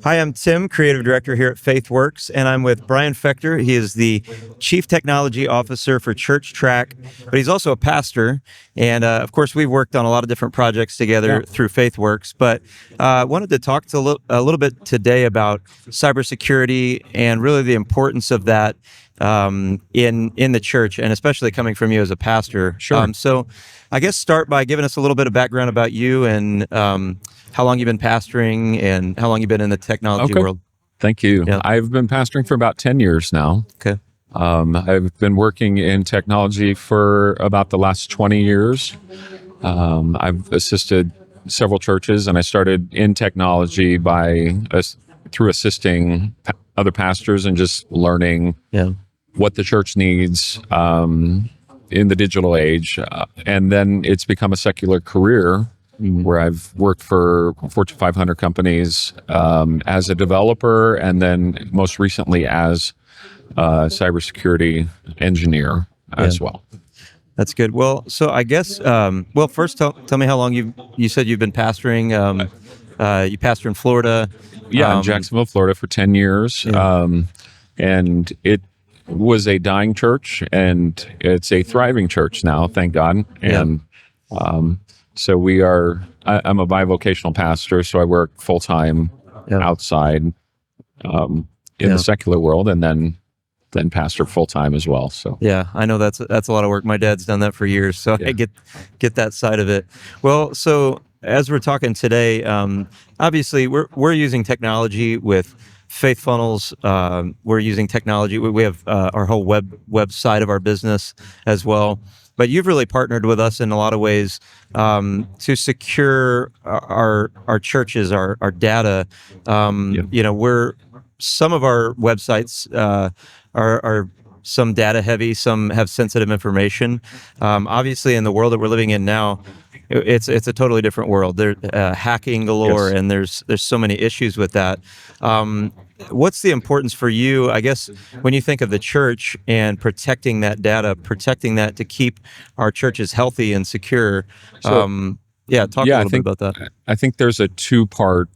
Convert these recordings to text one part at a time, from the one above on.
Hi, I'm Tim, Creative Director here at FaithWorks, and I'm with Brian Fegter. He is the Chief Technology Officer for ChurchTrac, but he's also a pastor. And of course, we've worked on a lot of different projects together through FaithWorks, but wanted to talk to a little bit today about cybersecurity and really the importance of that in the church, and especially coming from you as a pastor. Sure. So I guess start by giving us a little bit of background about you and how long you've been pastoring and how long you've been in the technology world. Thank you. Yeah. I've been pastoring for about 10 years now. Okay. I've been working in technology for about the last 20 years. I've assisted several churches, and I started in technology through assisting other pastors and just learning what the church needs in the digital age. And then it's become a secular career where I've worked for Fortune 500 companies as a developer, and then most recently as a cybersecurity engineer as well. That's good. Well, so I guess, first tell me how long you said you've been pastoring. You pastor in Florida. Yeah, in Jacksonville, Florida for 10 years. And it was a dying church, and it's a thriving church now, thank God. And so I'm a bivocational pastor, so I work full-time outside in the secular world, and then pastor full-time as well. So yeah, I know that's a lot of work. My dad's done that for years, so I get that side of it. Well, so as we're talking today, obviously we're using technology with Faith Funnels. We're using technology. We have our whole website of our business as well. But you've really partnered with us in a lot of ways to secure our churches, our data. Some of our websites are some data heavy, some have sensitive information. Obviously, in the world that we're living in now, it's a totally different world. There's hacking galore, and there's so many issues with that. What's the importance for you, I guess, when you think of the church and protecting that data, protecting that to keep our churches healthy and secure? Talk a little bit about that. I think there's a two-part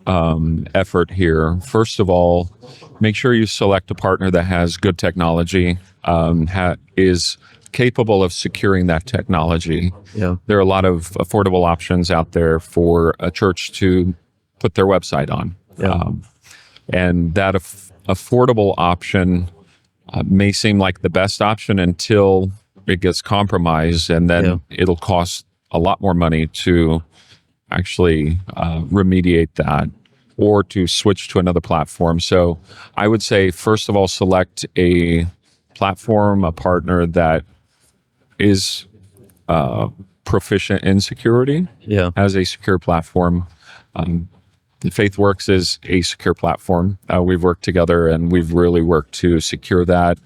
effort here. First of all, make sure you select a partner that has good technology, is capable of securing that technology. There are a lot of affordable options out there for a church to put their website on. And that affordable option may seem like the best option until it gets compromised, and then it'll cost a lot more money to actually remediate that or to switch to another platform. So I would say, first of all, select a platform, a partner that is proficient in security, has a secure platform. FaithWorks is a secure platform. We've worked together, and we've really worked to secure that,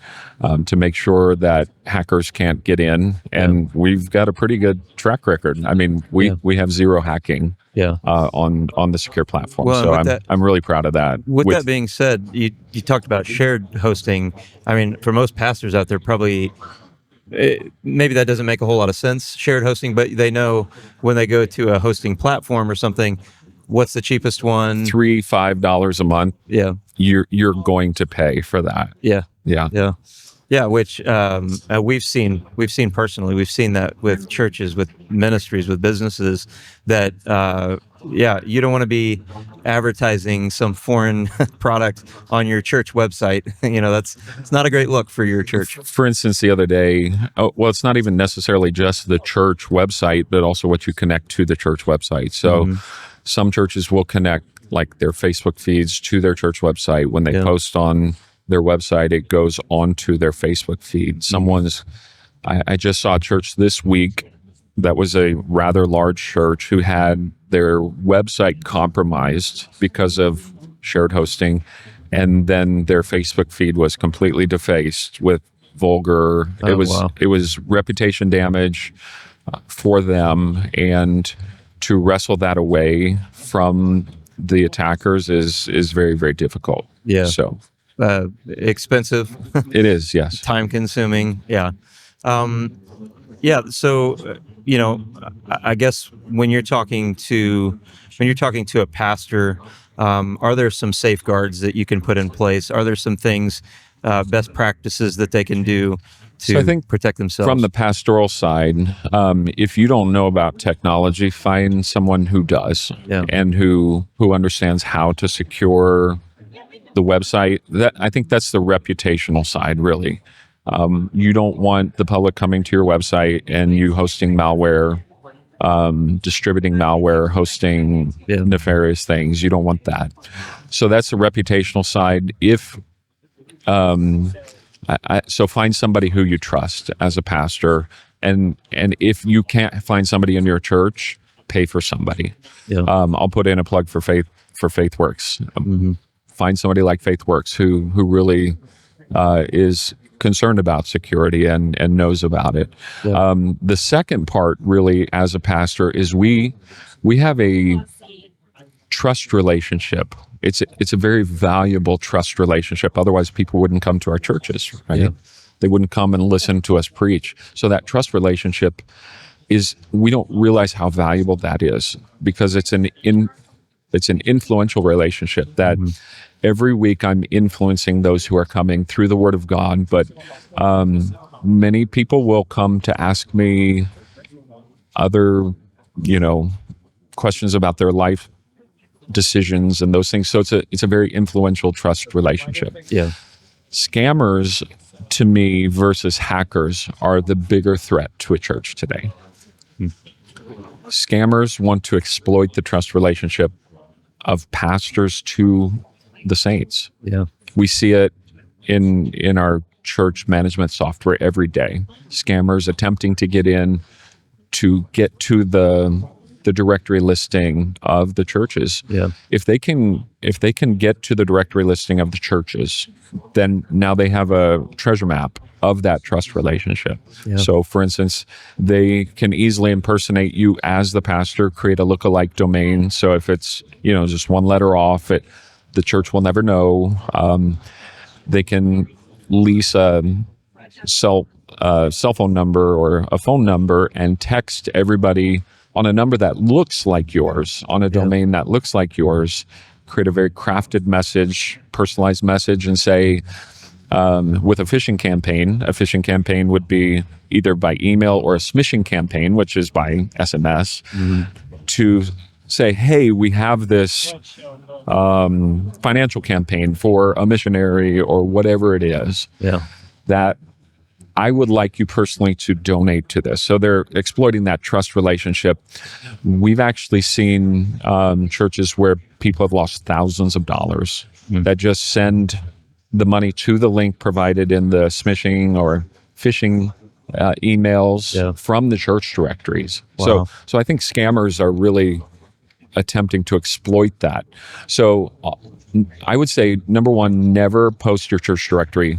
to make sure that hackers can't get in. And we've got a pretty good track record. I mean, we have zero hacking on the secure platform. Well, so I'm really proud of that. With that being said, you talked about shared hosting. I mean, for most pastors out there, probably maybe that doesn't make a whole lot of sense, shared hosting, but they know when they go to a hosting platform or something, what's the cheapest one? $3-5 a month. You're going to pay for that. Which we've seen personally. We've seen that with churches, with ministries, with businesses that you don't want to be advertising some foreign product on your church website. It's not a great look for your church. For instance, the other day, it's not even necessarily just the church website, but also what you connect to the church website. So some churches will connect like their Facebook feeds to their church website. When they post on their website, it goes onto their Facebook feed. I just saw a church this week that was a rather large church who had their website compromised because of shared hosting, and then their Facebook feed was completely defaced with vulgar. It was reputation damage for them, and to wrestle that away from the attackers is very, very difficult. So expensive. It is, yes. Time consuming. Yeah. So, I guess when you're talking to a pastor, are there some safeguards that you can put in place? Are there some things, best practices that they can do So I to think protect from themselves? the pastoral side, if you don't know about technology, find someone who does Yeah. and who understands how to secure the website. That I think that's the reputational side, really. You don't want the public coming to your website and you hosting malware, distributing malware, hosting Yeah. nefarious things. You don't want that. So that's the reputational side. If so, find somebody who you trust as a pastor, and if you can't find somebody in your church, pay for somebody. Yeah. I'll put in a plug for FaithWorks. Hmm. Find somebody like FaithWorks who really is concerned about security and knows about it. Yeah. The second part, really, as a pastor, is we have a trust relationship. It's a very valuable trust relationship. Otherwise, people wouldn't come to our churches, right? Yeah. They wouldn't come and listen to us preach. So that trust relationship is, we don't realize how valuable that is, because it's an influential relationship that every week I'm influencing those who are coming through the Word of God. But many people will come to ask me other, questions about their life decisions and those things. So it's a very influential trust relationship. Yeah. Scammers, to me, versus hackers, are the bigger threat to a church today. Scammers want to exploit the trust relationship of pastors to the saints. Yeah. We see it in our church management software every day. Scammers attempting to get to the directory listing of the churches. Yeah. If they can get to the directory listing of the churches, then now they have a treasure map of that trust relationship. Yeah. So, for instance, they can easily impersonate you as the pastor, create a lookalike domain. So if it's just one letter off, the church will never know. They can lease a cell phone number or a phone number and text everybody on a number that looks like yours, on a domain that looks like yours, create a very crafted message, personalized message, and say, with a phishing campaign would be either by email, or a smishing campaign, which is by SMS, to say, hey, we have this financial campaign for a missionary or whatever it is, that I would like you personally to donate to this. So they're exploiting that trust relationship. We've actually seen churches where people have lost thousands of dollars that just send the money to the link provided in the smishing or phishing emails from the church directories. Wow. So I think scammers are really attempting to exploit that. So I would say, number one, never post your church directory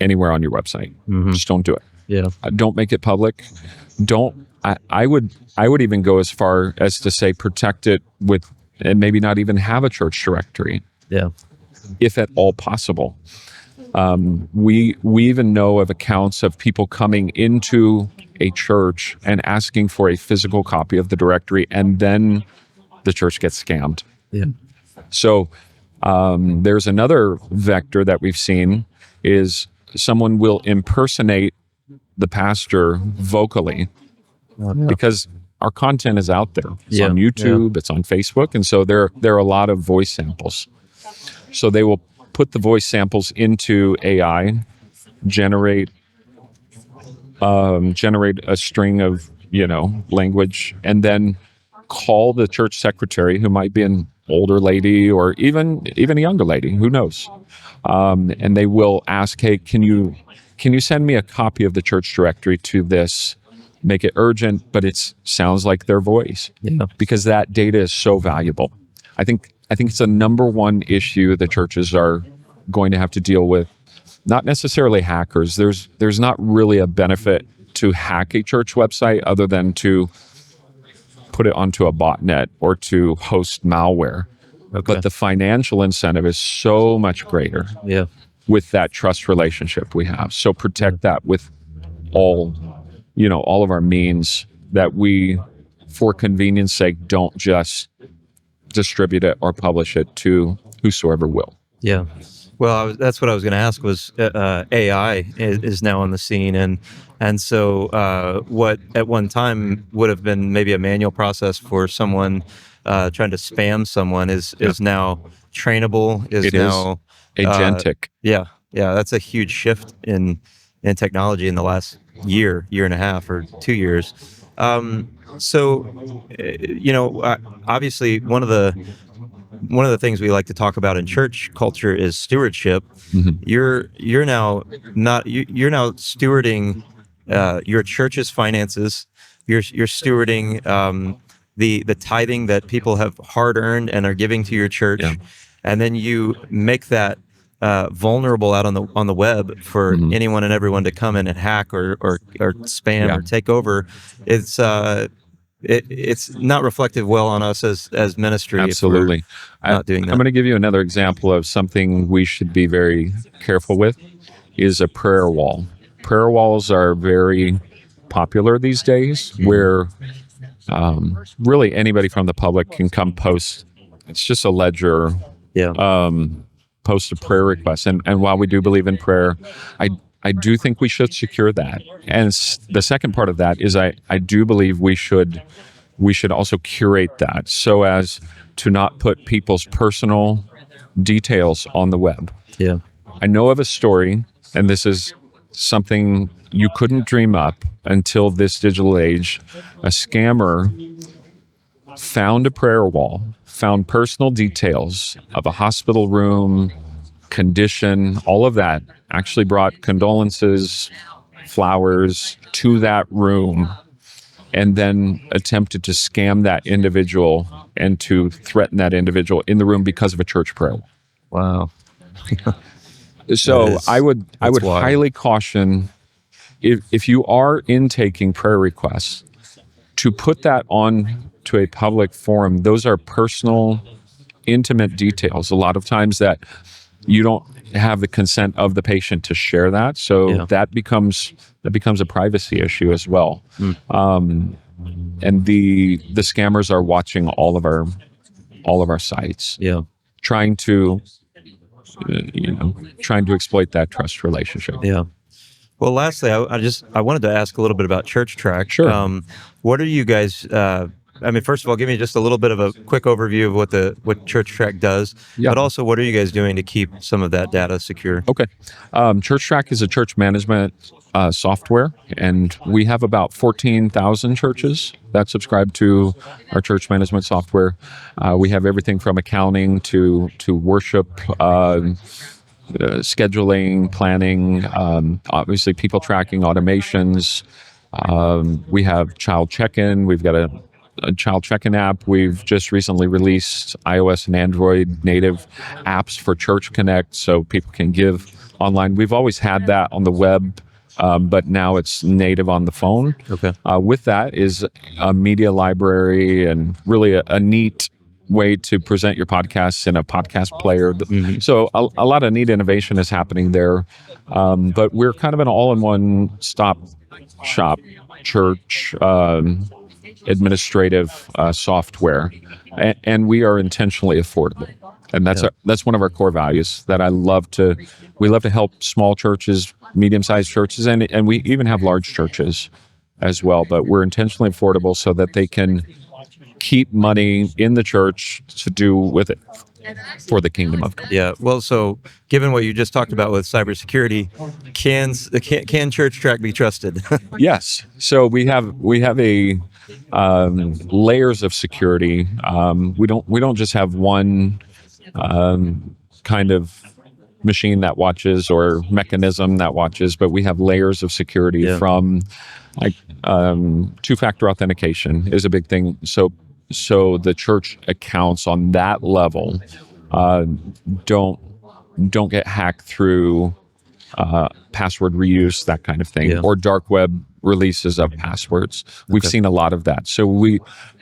anywhere on your website. Just don't do it. Yeah. Don't make it public. I would even go as far as to say protect it with, and maybe not even have a church directory, if at all possible. We even know of accounts of people coming into a church and asking for a physical copy of the directory, and then the church gets scammed. Yeah. So there's another vector that we've seen is someone will impersonate the pastor vocally, because our content is out there. It's on YouTube, it's on Facebook, and so there are a lot of voice samples. So they will put the voice samples into AI, generate a string of language, and then call the church secretary, who might be an older lady or even a younger lady, who knows, and they will ask, hey, can you send me a copy of the church directory to this, make it urgent, but it sounds like their voice, because that data is so valuable. I think it's the number one issue the churches are going to have to deal with. Not necessarily hackers. There's not really a benefit to hack a church website other than to put it onto a botnet or to host malware. Okay. But the financial incentive is so much greater with that trust relationship we have. So protect that with all all of our means, that we, for convenience sake, don't just distribute it or publish it to whosoever will. Yeah. Well, that's what I was going to ask was AI is now on the scene, and so what at one time would have been maybe a manual process for someone trying to spam someone is now trainable. Is It now agentic. yeah, that's a huge shift in technology in the last year and a half or 2 years. So obviously one of the things we like to talk about in church culture is stewardship. Mm-hmm. You're now stewarding your church's finances. You're stewarding the tithing that people have hard earned and are giving to your church, and then you make that vulnerable out on the web for anyone and everyone to come in and hack or spam or take over. It's not reflective well on us as ministry. Absolutely. If we're not doing that. I'm going to give you another example of something we should be very careful with, is a prayer wall. Prayer walls are very popular these days, where really anybody from the public can come post. It's just a ledger, post a prayer request. And while we do believe in prayer, I do think we should secure that. And the second part of that is I do believe we should also curate that so as to not put people's personal details on the web. Yeah. I know of a story, and this is something you couldn't dream up until this digital age. A scammer found a prayer wall, found personal details of a hospital room, condition, all of that, actually brought condolences, flowers to that room, and then attempted to scam that individual and to threaten that individual in the room because of a church prayer. Wow. So I would wild. highly caution, if you are intaking prayer requests, to put that on to a public forum. Those are personal, intimate details. A lot of times that you don't have the consent of the patient to share that, so that becomes a privacy issue as well. And the scammers are watching all of our sites, trying to exploit that trust relationship. Yeah. Well, lastly, I wanted to ask a little bit about ChurchTrac. Sure. What are you guys? First of all, give me just a little bit of a quick overview of what ChurchTrac does, but also what are you guys doing to keep some of that data secure? Okay. ChurchTrac is a church management software, and we have about 14,000 churches that subscribe to our church management software. We have everything from accounting to worship, scheduling, planning, obviously people tracking, automations. We have child check-in. We've got a child check-in app. We've just recently released iOS and Android native apps for Church Connect, so people can give online. We've always had that on the web, but now it's native on the phone. Okay. With that is a media library and really a neat way to present your podcasts in a podcast player. So a lot of neat innovation is happening there. But we're kind of an all-in-one stop shop church administrative software, and we are intentionally affordable. And that's one of our core values that we love to help small churches, medium-sized churches, and we even have large churches as well. But we're intentionally affordable so that they can keep money in the church to do with it for the kingdom of God. Yeah. Well, so given what you just talked about with cybersecurity, can ChurchTrac be trusted? Yes. So we have a layers of security. We don't just have one kind of machine that watches or mechanism that watches, but we have layers of security from like two-factor authentication is a big thing. So the church accounts on that level don't get hacked through password reuse, that kind of thing, or dark web releases of passwords. We've seen a lot of that. So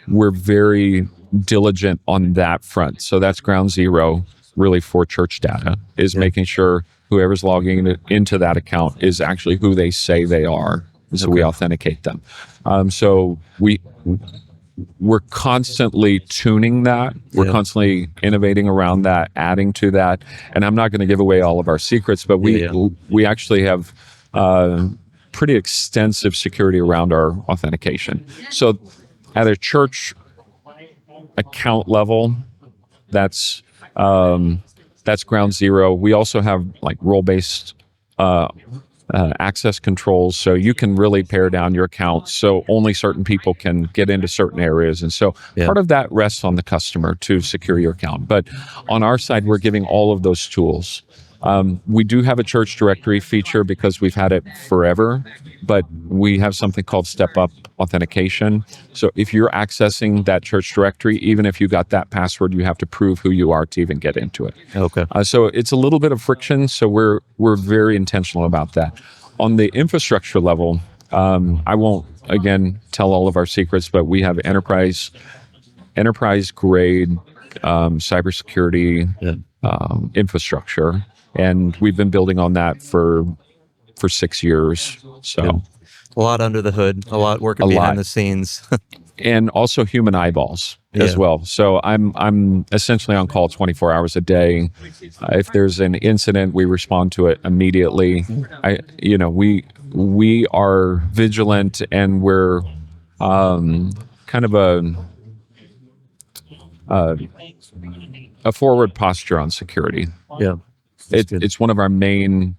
we're very diligent on that front. So that's ground zero really for church data, is making sure whoever's logging into that account is actually who they say they are. So we authenticate them. So we're constantly tuning that. We're constantly innovating around that, adding to that. And I'm not going to give away all of our secrets, but we actually have pretty extensive security around our authentication. So at a church account level, that's ground zero. We also have like role-based access controls, so you can really pare down your accounts so only certain people can get into certain areas. And so part of that rests on the customer to secure your account. But on our side, we're giving all of those tools. We do have a church directory feature because we've had it forever, but we have something called step-up authentication. So if you're accessing that church directory, even if you got that password, you have to prove who you are to even get into it. Okay. So it's a little bit of friction. So we're very intentional about that. On the infrastructure level, I won't again tell all of our secrets, but we have enterprise grade cybersecurity infrastructure. And we've been building on that for 6 years. So a lot under the hood, a lot working behind the scenes, and also human eyeballs as well. So I'm essentially on call 24 hours a day. If there's an incident, we respond to it immediately. We are vigilant, and we're kind of a forward posture on security. Yeah. It's one of our main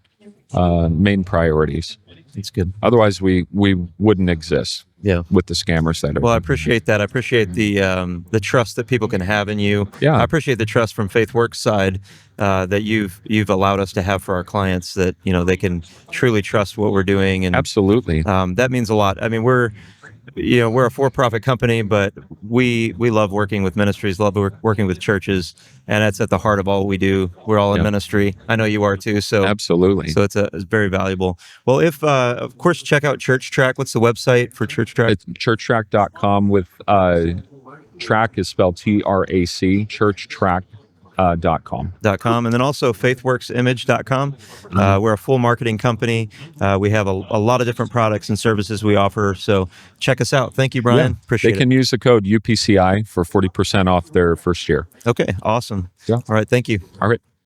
priorities. That's good. Otherwise, we wouldn't exist. With the scammers that are. Well, I appreciate that. I appreciate the trust that people can have in you. I appreciate the trust from FaithWorks side that you've allowed us to have for our clients, that they can truly trust what we're doing. And absolutely, that means a lot. I mean, we're a for-profit company, but we love working with ministries, love working with churches, and that's at the heart of all we do. We're all in ministry. I know you are too. So absolutely. So it's very valuable. Well, if of course, check out ChurchTrac. What's the website for ChurchTrac? It's churchtrac.com with track is spelled TRAC, ChurchTrac.com. And then also faithworksimage.com. We're a full marketing company. We have a lot of different products and services we offer. So check us out. Thank you, Brian. Appreciate it. They can use the code UPCI for 40% off their first year. Okay, awesome. Yeah. All right, thank you. All right.